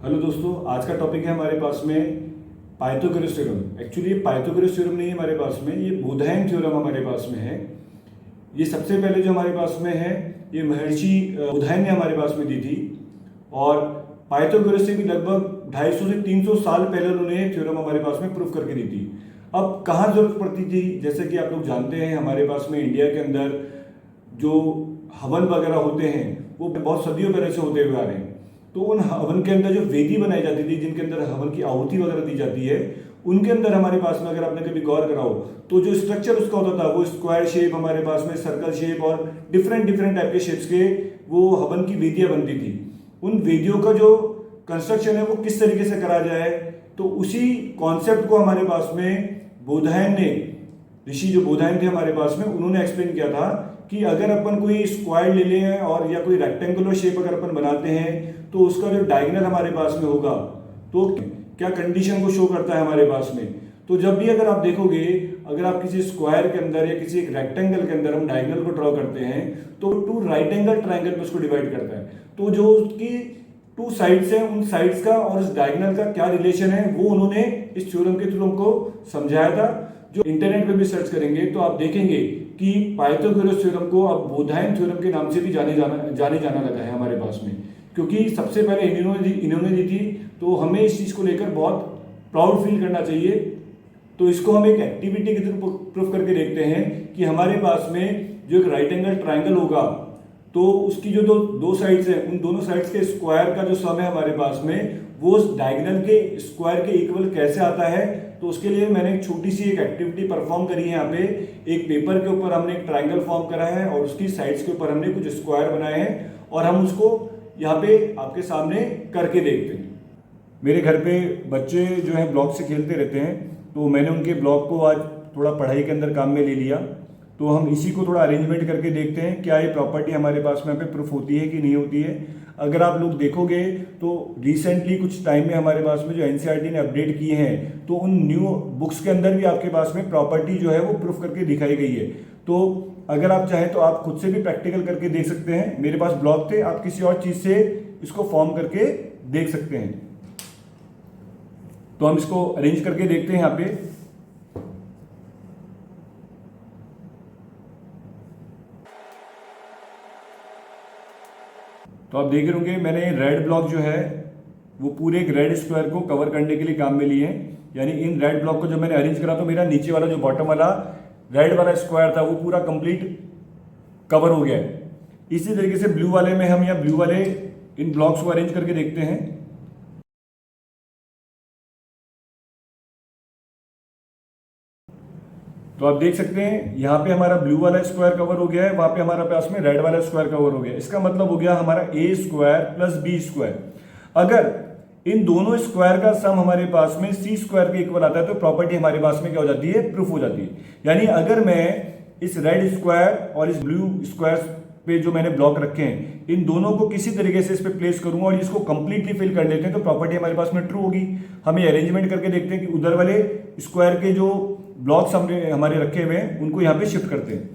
Hello दोस्तों, आज का टॉपिक है हमारे पास में पाइथागोरस थ्योरम। एक्चुअली ये पाइथागोरस थ्योरम नहीं है हमारे पास में, ये बोधायन थ्योरम हमारे पास में है। ये सबसे पहले जो हमारे पास में है ये महर्षि बोधायन ने हमारे पास में दी थी और पाइथागोरस से भी लगभग 250 से 300 साल पहले उन्होंने थ्योरम हमारे पास में प्रूफ करके दी थी। अब कहाँ जरूरत पड़ती थी, जैसे कि आप लोग जानते हैं हमारे पास में इंडिया के अंदर जो हवन वगैरह होते हैं वो बहुत सदियों पहले से होते हुए आ रहे हैं। तो उन हवन के अंदर जो वेदी बनाई जाती थी, जिनके अंदर हवन की आहुति वगैरह दी जाती है, उनके अंदर हमारे पास में अगर आपने कभी गौर करा हो तो जो स्ट्रक्चर उसका होता था वो स्क्वायर शेप, हमारे पास में सर्कल शेप और डिफरेंट डिफरेंट टाइप के शेप्स के वो हवन की वेदियां बनती थी। उन वेदियों का जो कंस्ट्रक्शन है वो किस तरीके से करा जाए, तो उसी कॉन्सेप्ट को हमारे पास में बोधायन ने, ऋषि जो बोधायन थे हमारे पास में, उन्होंने एक्सप्लेन किया था कि अगर अपन कोई स्क्वायर ले लें और या कोई रेक्टेंगुलर शेप अगर अपन बनाते हैं तो उसका जो डायगोनल हमारे पास में होगा तो क्या कंडीशन को शो करता है हमारे पास में। तो जब भी अगर आप देखोगे, अगर आप किसी स्क्वायर के अंदर या किसी एक रेक्टेंगल के अंदर हम डायगोनल को ड्रॉ करते हैं तो टू राइट एंगल ट्रायंगल में उसको डिवाइड करता है। तो जो उसकी टू साइड्स हैं, उन साइड्स का और उस डायगोनल का क्या रिलेशन है वो उन्होंने इस थ्योरम के थ्रू हमको समझाया था। जो इंटरनेट पे भी सर्च करेंगे तो आप देखेंगे कि पाइथागोरस थ्योरम को अब बोधायन थ्योरम के नाम से भी जाने जाना लगा है हमारे पास में, क्योंकि सबसे पहले इन्होंने दी थी। तो हमें इस चीज़ को लेकर बहुत प्राउड फील करना चाहिए। तो इसको हम एक एक्टिविटी के थ्रू प्रूफ करके देखते हैं कि हमारे पास में जो एक राइट एंगल ट्राइंगल होगा तो उसकी जो दो साइड्स हैं, उन दोनों साइड्स के स्क्वायर का जो सम है हमारे पास में वो उस डायगोनल के स्क्वायर के इक्वल कैसे आता है। तो उसके लिए मैंने एक छोटी सी एक एक्टिविटी परफॉर्म करी है। यहाँ पे एक पेपर के ऊपर हमने एक ट्रायंगल फॉर्म करा है और उसकी साइड्स के ऊपर हमने कुछ स्क्वायर बनाए हैं और हम उसको यहाँ पे आपके सामने करके देखते हैं। मेरे घर पे बच्चे जो है ब्लॉक से खेलते रहते हैं, तो मैंने उनके ब्लॉक को आज थोड़ा पढ़ाई के अंदर काम में ले लिया। तो हम इसी को थोड़ा अरेंजमेंट करके देखते हैं क्या ये प्रॉपर्टी हमारे पास में यहाँ पे प्रूफ होती है कि नहीं होती है। अगर आप लोग देखोगे तो रिसेंटली कुछ टाइम में हमारे पास में जो एनसीईआरटी ने अपडेट किए हैं तो उन न्यू बुक्स के अंदर भी आपके पास में प्रॉपर्टी जो है वो प्रूफ करके दिखाई गई है। तो अगर आप चाहें तो आप खुद से भी प्रैक्टिकल करके देख सकते हैं। मेरे पास ब्लॉक थे, आप किसी और चीज़ से इसको फॉर्म करके देख सकते हैं। तो हम इसको अरेंज करके देखते हैं यहाँ पे। तो आप देख रहे होंगे मैंने रेड ब्लॉक जो है वो पूरे एक रेड स्क्वायर को कवर करने के लिए काम में लिए हैं। यानी इन रेड ब्लॉक को जब मैंने अरेंज करा तो मेरा नीचे वाला जो बॉटम वाला रेड वाला स्क्वायर था वो पूरा कंप्लीट कवर हो गया है। इसी तरीके से ब्लू वाले में हम या ब्लू वाले इन ब्लॉक्स को अरेंज करके देखते हैं। तो आप देख सकते हैं यहाँ पे हमारा ब्लू वाला स्क्वायर कवर हो गया है, वहां पे हमारा पास में रेड वाला स्क्वायर कवर हो गया है। इसका मतलब हो गया हमारा ए स्क्वायर प्लस बी स्क्वायर। अगर इन दोनों स्क्वायर का सम हमारे पास में सी स्क्वायर के इक्वल आता है तो प्रॉपर्टी हमारे पास में क्या हो जाती है, प्रूफ हो जाती है। यानी अगर मैं इस रेड स्क्वायर और इस ब्लू स्क्वायर पे जो मैंने ब्लॉक रखे हैं इन दोनों को किसी तरीके से इस पे प्लेस करूंगा और इसको कंप्लीटली फिल कर लेते हैं तो प्रॉपर्टी हमारे पास में ट्रू होगी। हम ये अरेंजमेंट करके देखते हैं कि उधर वाले स्क्वायर के जो ब्लॉक्स हमने हमारे रखे हुए हैं उनको यहाँ पे शिफ्ट करते हैं।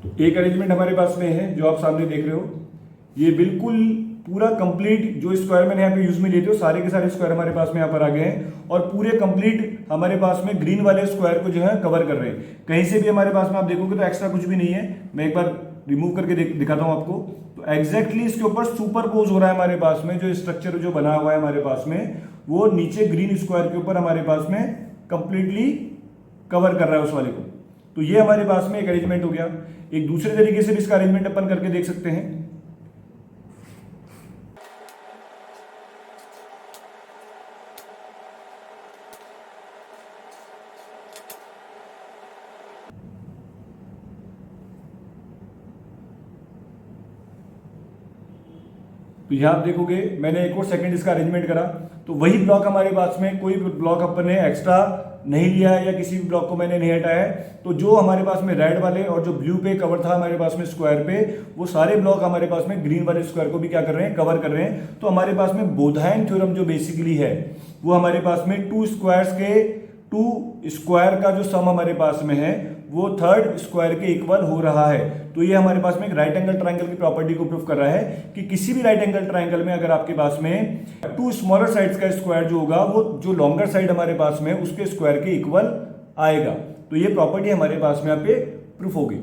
तो एक अरेंजमेंट हमारे पास में है जो आप सामने देख रहे हो। ये बिल्कुल पूरा कंप्लीट जो स्क्वायर मैंने यहाँ पे यूज में लिए थे सारे के सारे स्क्वायर हमारे पास में यहाँ पर आ गए हैं और पूरे कंप्लीट हमारे पास में ग्रीन वाले स्क्वायर को जो है कवर कर रहे हैं। कहीं से भी हमारे पास में आप देखोगे तो एक्स्ट्रा कुछ भी नहीं है। मैं एक बार रिमूव करके दिखाता हूँ आपको। तो एग्जैक्टली इसके ऊपर सुपरपोज हो रहा है हमारे पास में जो स्ट्रक्चर जो बना हुआ है हमारे पास में वो नीचे ग्रीन स्क्वायर के ऊपर हमारे पास में कंप्लीटली कवर कर रहा है उस वाले को। तो ये हमारे पास में एक अरेंजमेंट हो गया। एक दूसरे तरीके से भी इसका अरेंजमेंट अपन करके देख सकते हैं। तो यहाँ आप देखोगे मैंने एक और सेकंड इसका अरेंजमेंट करा तो वही ब्लॉक हमारे पास में कोई ब्लॉक अपन ने एक्स्ट्रा नहीं लिया है या किसी भी ब्लॉक को मैंने नहीं हटाया है, तो जो हमारे पास में रेड वाले और जो ब्लू पे कवर था हमारे पास में स्क्वायर पे, वो सारे ब्लॉक हमारे पास में ग्रीन वाले स्क्वायर को भी क्या कर रहे हैं, कवर कर रहे हैं। तो हमारे पास में बोधायन थ्योरम जो बेसिकली है वो हमारे पास में टू स्क्वायर का जो सम हमारे पास में है वो थर्ड स्क्वायर के इक्वल हो रहा है। तो ये हमारे पास में एक राइट एंगल ट्रायंगल की प्रॉपर्टी को प्रूव कर रहा है कि किसी भी राइट एंगल ट्रायंगल में अगर आपके पास में टू स्मॉलर साइड्स का स्क्वायर जो होगा वो जो लॉन्गर साइड हमारे पास में उसके स्क्वायर के इक्वल आएगा। तो ये प्रॉपर्टी हमारे पास में यहाँ पे प्रूफ होगी।